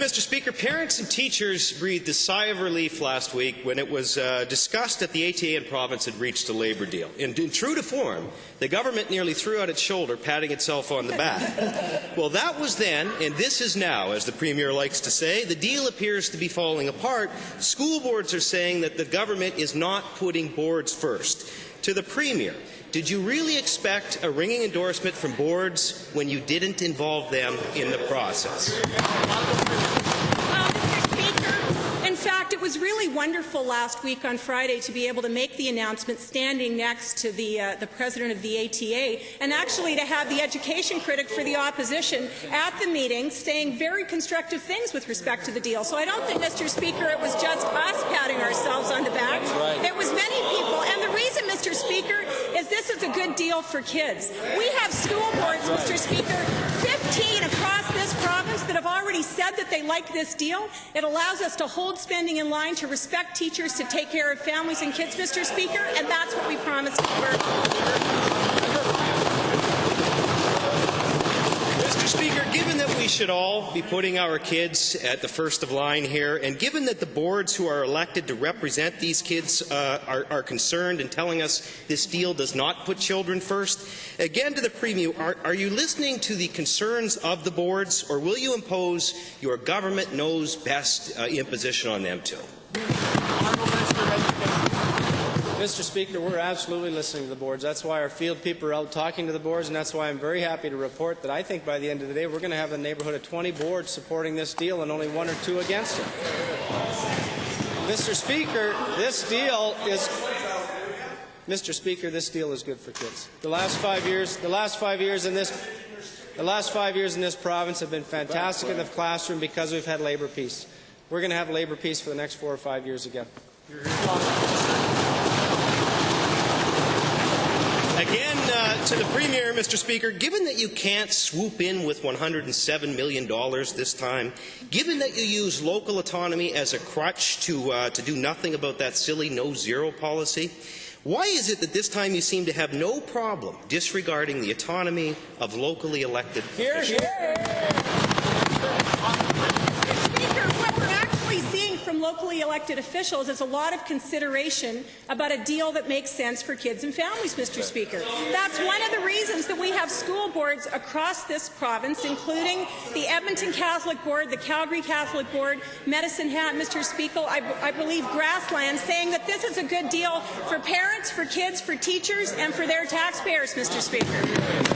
Mr. Speaker, parents and teachers breathed a sigh of relief last week when it was discussed that the ATA and province had reached a labour deal. And true to form, the government nearly threw out its shoulder, patting itself on the back. Well, that was then, and this is now, as the Premier likes to say. The deal appears to be falling apart. School boards are saying that the government is not putting boards first. To the Premier, did you really expect a ringing endorsement from boards when you didn't involve them in the process? In fact, it was really wonderful last week on Friday to be able to make the announcement standing next to the president of the ATA, and actually to have the education critic for the opposition at the meeting saying very constructive things with respect to the deal. So I don't think, Mr. Speaker, it was just us patting ourselves on the back. Right. It was many people, and the reason, Mr. Speaker, is this is a good deal for kids. We have school boards, Mr. Speaker, 15 across this province that have already said that they like this deal. It allows us to hold spending in line, to respect teachers, to take care of families and kids, Mr. Speaker, and that's what we promised to work. Mr. Speaker, given that we should all be putting our kids at the first of line here, and given that the boards who are elected to represent these kids are concerned and telling us this deal does not put children first, again to the Premier, are you listening to the concerns of the boards, or will you impose your government knows best imposition on them too? Mr. Speaker, we're absolutely listening to the boards. That's why our field people are out talking to the boards, and that's why I'm very happy to report that I think by the end of the day we're going to have a neighbourhood of 20 boards supporting this deal and only 1 or 2 against it. Mr. Speaker, this deal is good for kids. The last 5 years in this province have been fantastic in the classroom because we've had Labour peace. We're going to have Labour peace for the next 4 or 5 years again. Again, to the Premier, Mr. Speaker, given that you can't swoop in with $107 million this time, given that you use local autonomy as a crutch to do nothing about that silly no-zero policy, why is it that this time you seem to have no problem disregarding the autonomy of locally elected officials? Locally elected officials is a lot of consideration about a deal that makes sense for kids and families, Mr. Speaker. That's one of the reasons that we have school boards across this province, including the Edmonton Catholic Board, the Calgary Catholic Board, Medicine Hat, Mr. Speaker, I believe Grassland, saying that this is a good deal for parents, for kids, for teachers, and for their taxpayers, Mr. Speaker.